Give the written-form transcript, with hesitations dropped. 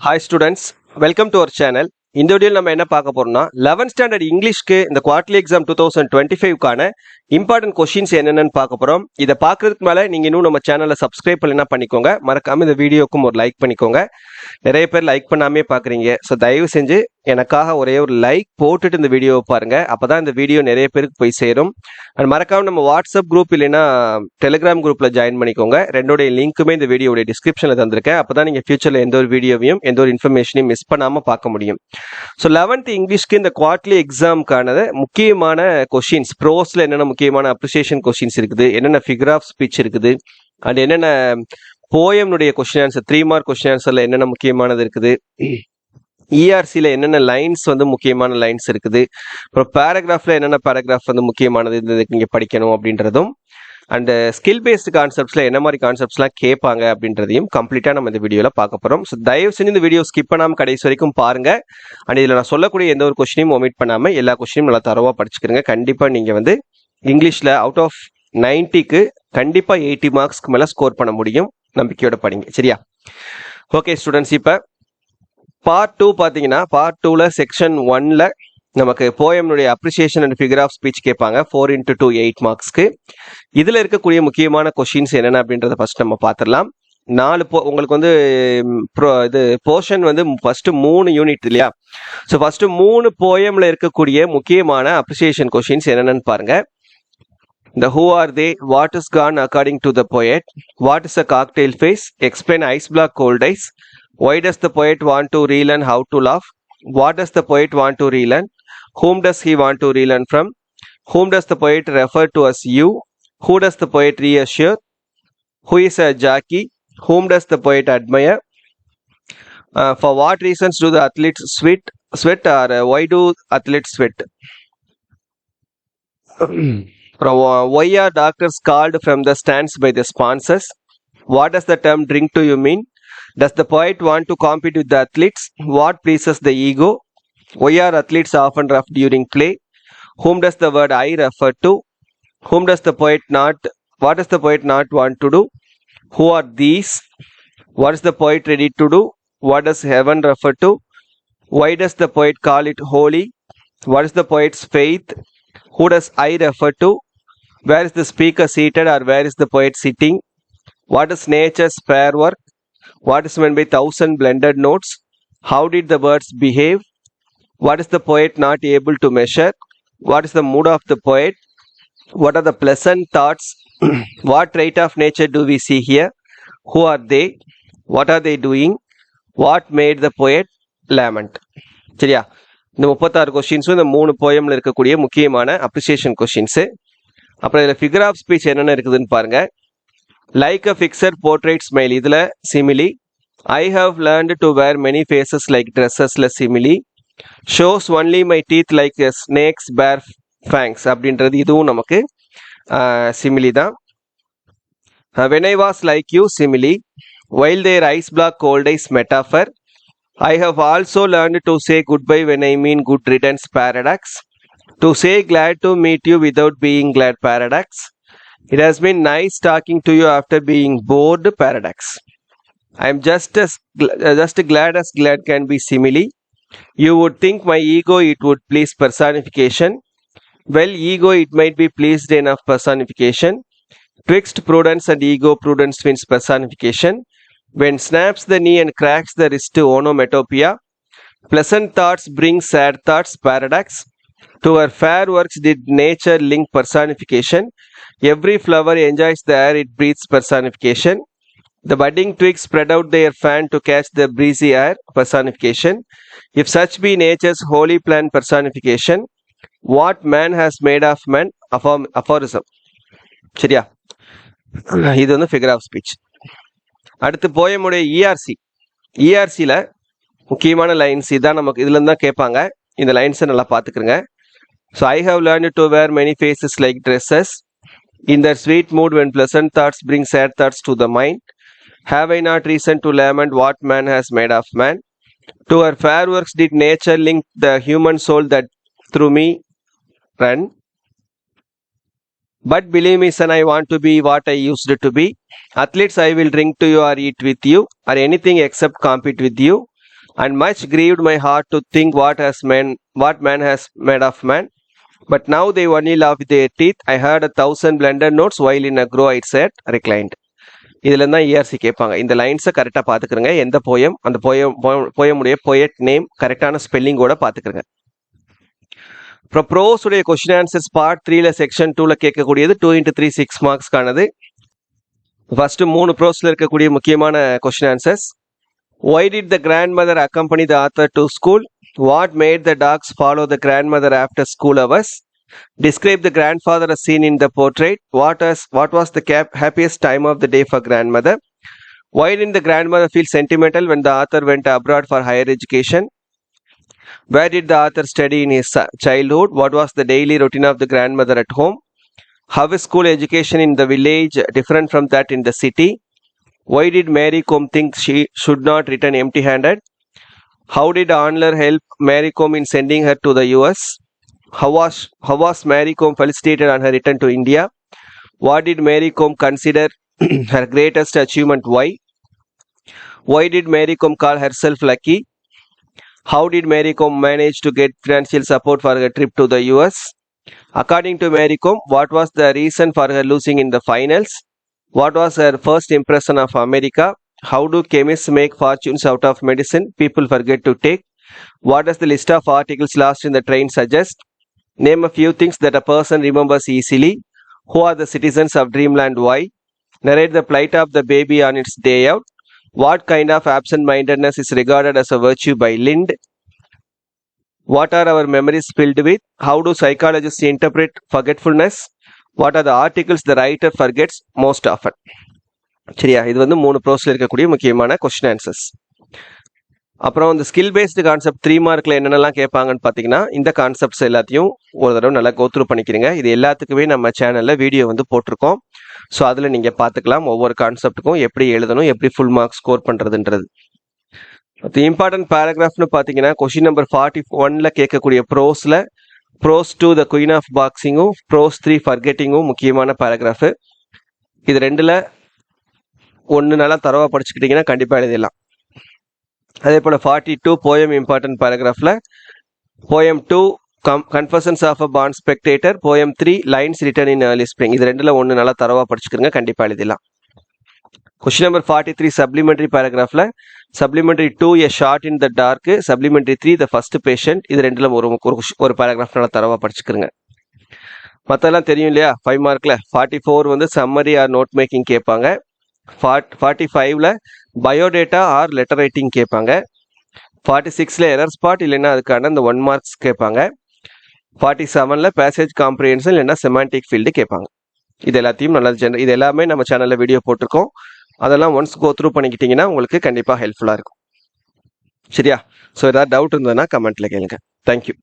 Hi students, welcome to our channel. இந்த வீடியோவில் நம்ம என்ன பார்க்க போறோம்னா 11th ஸ்டாண்டர்ட் இங்கிலீஷ்க்கு இந்த குவார்டர்லி எக்ஸாம் 2025க்கான இம்பார்ட்டன்ட் கொஸ்டின்ஸ் என்னென்னு பார்க்க போறோம். இதை பார்க்கறதுக்கு மேல நீங்க இன்னும் நம்ம சேனலை சப்ஸ்கிரைப் பண்ணலைன்னா பண்ணிக்கோங்க. மறக்காம இந்த வீடியோக்கும் ஒரு லைக் பண்ணிக்கோங்க. நிறைய பேர் லைக் பண்ணாமே பார்க்குறீங்க. ஸோ தயவு செஞ்சு எனக்காக ஒரே ஒரு லைக் போட்டுட்டு இந்த வீடியோவை பாருங்க. அப்பதான் இந்த வீடியோ நிறைய பேருக்கு போய் சேரும். அண்ட் மறக்காம நம்ம வாட்ஸ்அப் குரூப் இல்லைன்னா டெலிகிராம் குரூப்ல ஜாயின் பண்ணிக்கோங்க. ரெண்டோடைய லிங்க்குமே இந்த வீடியோடைய டிஸ்கிரிப்ஷன்ல தந்திருக்கேன். அப்பதான் நீங்க ஃபியூச்சர்ல எந்த ஒரு வீடியோவையும் எந்த ஒரு இன்ஃபர்மேஷனையும் மிஸ் பண்ணாம பார்க்க முடியும். ஸோ 11th இங்கிலீஷ்க்கு இந்த குவார்டர்லி எக்ஸாமுக்கான முக்கியமான கொஸ்டின்ஸ், ப்ரோஸ்ல என்னென்ன முக்கியமான அப்ரிசியேஷன் கொஸ்டின்ஸ் இருக்குது, என்னென்ன ஃபிகர் ஆஃப் ஸ்பீச் இருக்குது, அண்ட் என்னென்ன போயம்னுடைய கொஸ்டின் ஆன்சர் 3 மார்க் கொஸ்டின் ஆன்சர்ல என்னென்ன முக்கியமானது இருக்குது, இஆர்சியில் என்னென்ன லைன்ஸ் முக்கியமான லைன்ஸ் இருக்குது, அப்புறம் பேராகிராஃப்ல என்னென்ன பேராகிராஃப் முக்கியமானது நீங்கள் படிக்கணும் அப்படின்றதும், அண்ட் ஸ்கில் பேஸ்டு கான்செப்ட்ஸ்ல என்ன மாதிரி கான்செப்ட்ஸ்லாம் கேட்பாங்க அப்படின்றதையும் கம்ப்ளீட்டாக நம்ம இந்த வீடியோவில் பார்க்க போகிறோம். ஸோ தயவு செஞ்சு இந்த வீடியோ ஸ்கிப் பண்ணாமல் கடைசி வரைக்கும் பாருங்க. அண்ட் இதில் நான் சொல்லக்கூடிய எந்த ஒரு கொஸ்டினையும் ஒமிட் பண்ணாமல் எல்லா கொஸ்டினும் நல்லா தரவாக படிச்சுக்கிறங்க. கண்டிப்பாக நீங்கள் இங்கிலீஷில் அவுட் ஆஃப் 90க்கு கண்டிப்பாக 80 மார்க்ஸ்க்கு மேலே ஸ்கோர் பண்ண முடியும். நம்பிக்கையோட படிங்க, சரியா? ஓகே ஸ்டூடெண்ட்ஸ், இப்போ பார்ட் 2 பார்த்தீங்கன்னா பார்ட் 2ல செக்ஷன் 1ல நமக்கு போயம்னுடைய appreciation and figure of speech கேட்பாங்க. 4 × 2 8 மார்க்ஸ்க்கு. இதில் இருக்கக்கூடிய முக்கியமான கொஸ்டின்ஸ் என்னென்ன அப்படின்றத ஃபர்ஸ்ட் நம்ம பார்த்துடலாம். 4 உங்களுக்கு இது போர்ஷன் ஃபர்ஸ்ட் 3 யூனிட் இல்லையா? ஸோ ஃபர்ஸ்ட் 3 போயம்ல இருக்கக்கூடிய முக்கியமான அப்ரிசியேஷன் கொஸ்டின்ஸ் என்னென்னு பாருங்க. The who are they, what is gone according to the poet, what is a cocktail face, explain ice block cold ice, why does the poet want to relearn how to laugh, what does the poet want to relearn, whom does he want to relearn from, whom does the poet refer to as you, who does the poet reassure, who is a jockey, whom does the poet admire, for what reasons do the athletes sweat or why do athletes sweat, why are doctors called from the stands by the sponsors, what does the term drink to you mean, does the poet want to compete with the athletes, what pleases the ego, why are athletes often rough during play, whom does the word I refer to, whom does the poet not, what does the poet not want to do, who are these, what is the poet ready to do, what does heaven refer to, why does the poet call it holy, what is the poet's faith, who does I refer to, where is the speaker seated or where is the poet sitting, what is nature's fair work, what is meant by 1000 blended notes, how did the birds behave, what is the poet not able to measure, what is the mood of the poet, what are the pleasant thoughts, what trait of nature do we see here, who are they, what are they doing, what made the poet lament. சரியா? இந்த 36 கொஸ்டின்ஸும் இந்த 3 போயம்ல இருக்கக்கூடிய முக்கியமான appreciation questions. அப்புறம் இதில் figure of speech என்னென்ன இருக்குதுன்னு பாருங்க. Like a fixed portrait smile, இதில் simile. I have learned to wear many faces like ட்ரெஸ்ஸஸ்ல simile. Shows only my teeth like snake's bare fangs அப்படின்றது இதுவும் நமக்கு சிமிலி தான். When I was like you simile. While their ice block cold eyes metaphor. I have also learned to say goodbye when I mean good riddance paradox. To say glad to meet you without being glad paradox. It has been nice talking to you after being bored paradox. I am just glad as glad can be simile. You would think my ego it would please personification. Well, ego it might be pleased enough personification. Twixt prudence and ego prudence wins personification. When snaps the knee and cracks the wrist to onomatopoeia. Pleasant thoughts bring sad thoughts paradox. To her fair works did nature link personification. Every flower enjoys the air it breathes personification. The budding twigs spread out their fan to catch the breezy air personification. If such be nature's holy plan personification, what man has made of man aphorism. சரியா? இது figure of speech. அடுத்து போயமுடைய இஆர்சியில் முக்கியமான lines இதான் நமக்கு இதுல தான் கேட்பாங்க. இந்த லைன்ஸை நல்லா பார்த்துக்கிறங்க. So I have learned to wear many faces like dresses. In that sweet mood when pleasant thoughts bring sad thoughts to the mind. Have I not reason to lament what man has made of man. To her fair works did nature link the human soul that through me ran. But believe me, son, I want to be what I used to be. Athletes, I will drink to you or eat with you or anything except compete with you. And much grieved my heart to think what man has made of man. But now they only laugh with their teeth. I heard 1,000 blended notes while in a grow it said reclined. இதுல தான் ERC கேட்பாங்க. இந்த லைன்ஸை கரெக்டாக பார்த்துக்கிறங்க. எந்த poem, அந்த போயமுடைய poet name கரெக்டான ஸ்பெல்லிங்கோட பார்த்துக்கிறங்க. அப்புறம் prose உடைய கொஸ்டின் ஆன்சர்ஸ் பார்ட் 3ல செக்ஷன் 2ல கேட்கக்கூடியது 2 into 3 6 மார்க்ஸ்க்கானது. ஃபர்ஸ்ட் 3 ப்ரோஸ்ல இருக்கக்கூடிய முக்கியமான question answers. Why did the grandmother accompany the author to school? What made the dogs follow the grandmother after school hours? Describe the grandfather as seen in the portrait. What was the happiest time of the day for grandmother? Why didn't the grandmother feel sentimental when the author went abroad for higher education? Where did the author study in his childhood? What was the daily routine of the grandmother at home? How is school education in the village different from that in the city? Why did Mary Combe think she should not return empty-handed? How did Andler help Mary Combe in sending her to the US? How was Mary Combe felicitated on her return to India? What did Mary Combe consider her greatest achievement? Why did Mary Combe call herself lucky? How did Mary Combe manage to get financial support for her trip to the US? According to Mary Combe, what was the reason for her losing in the finals? What was her first impression of America? How do chemists make fortunes out of medicine people forget to take? What does the list of articles lost in the train suggest? Name a few things that a person remembers easily. Who are the citizens of Dreamland? Why? Narrate the plight of the baby on its day out. What kind of absent-mindedness is regarded as a virtue by Lind? What are our memories filled with? How do psychologists interpret forgetfulness? What are the articles the writer forgets most often? சரியா, இது வந்து 3 ப்ரோஸ்ல இருக்கக்கூடிய முக்கியமான question answers. அப்புறம் இந்த skill based concept 3 மார்க்ல என்னென்னலாம் கேட்பாங்கன்னு பார்த்தீங்கன்னா, இந்த கான்செப்ட்ஸ் எல்லாத்தையும் ஒரு தடவை நல்லா கோத்ரூ பண்ணிக்கிறீங்க. இது எல்லாத்துக்குமே நம்ம சேனல்ல வீடியோ வந்து போட்டிருக்கோம். ஸோ அதில் நீங்கள் பார்த்துக்கலாம் ஒவ்வொரு கான்செப்ட்டுக்கும் எப்படி எழுதணும், எப்படி ஃபுல் மார்க் ஸ்கோர் பண்ணுறதுன்றது. இம்பார்ட்டன்ட் பேராகிராஃப்னு பார்த்தீங்கன்னா கொஸ்டின் நம்பர் 41ல கேட்கக்கூடிய ப்ரோஸ்ல ப்ரோஸ் 2 த குயின் ஆஃப் பாக்ஸிங்கும் ப்ரோஸ் 3 ஃபர்கெட்டிங்கும் முக்கியமான பேராகிராஃபு. இது 2ல் 1 நல்லா தரவாக படிச்சுக்கிட்டிங்கன்னா கண்டிப்பாக எழுதிடலாம். அதே போல் 42 போயம் இம்பார்ட்டன்ட் பேராகிராஃபில் poem 2 confessions of a born spectator, poem 3 lines written in early spring. இது 2ல் 1 நல்லா தரவாக படிச்சுக்கிறங்க, கண்டிப்பாக எழுதிடலாம். கொஸ்டின் நம்பர் 43 சப்ளிமெண்ட்ரி பேராகிராஃபில் supplementary 2 a shot in the dark, supplementary 3 the first patient. இது 2ல் ஒரு பேராகிராஃப் நல்லா தரவாக படிச்சுக்கிறங்க. மற்றெல்லாம் தெரியும் இல்லையா 5 மார்க்கில். 44 வந்து சம்மரி ஆர் நோட் மேக்கிங் கேட்பாங்க. 45ல் பயோடேட்டா ஆர் லெட்டர் ரைட்டிங் கேட்பாங்க. 46ல் எரர் ஸ்பாட் இல்லைன்னா அதுக்கான இந்த 1 மார்க்ஸ் கேட்பாங்க. 47ல் பேசேஜ் காம்ப்ரிஹென்ஷன் இல்லைன்னா செமாண்டிக் ஃபீல்டு கேட்பாங்க. இது எல்லாத்தையும் நல்லா இது எல்லாமே நம்ம சேனலில் வீடியோ போட்டிருக்கோம். அதெல்லாம் ஒன்ஸ் கோத்ரூ பண்ணிக்கிட்டிங்கன்னா உங்களுக்கு கண்டிப்பாக ஹெல்ப்ஃபுல்லாக இருக்கும். சரியா? ஸோ ஏதாவது டவுட் இருந்ததுன்னா கமெண்ட்டில் கேளுங்க. தேங்க்யூ.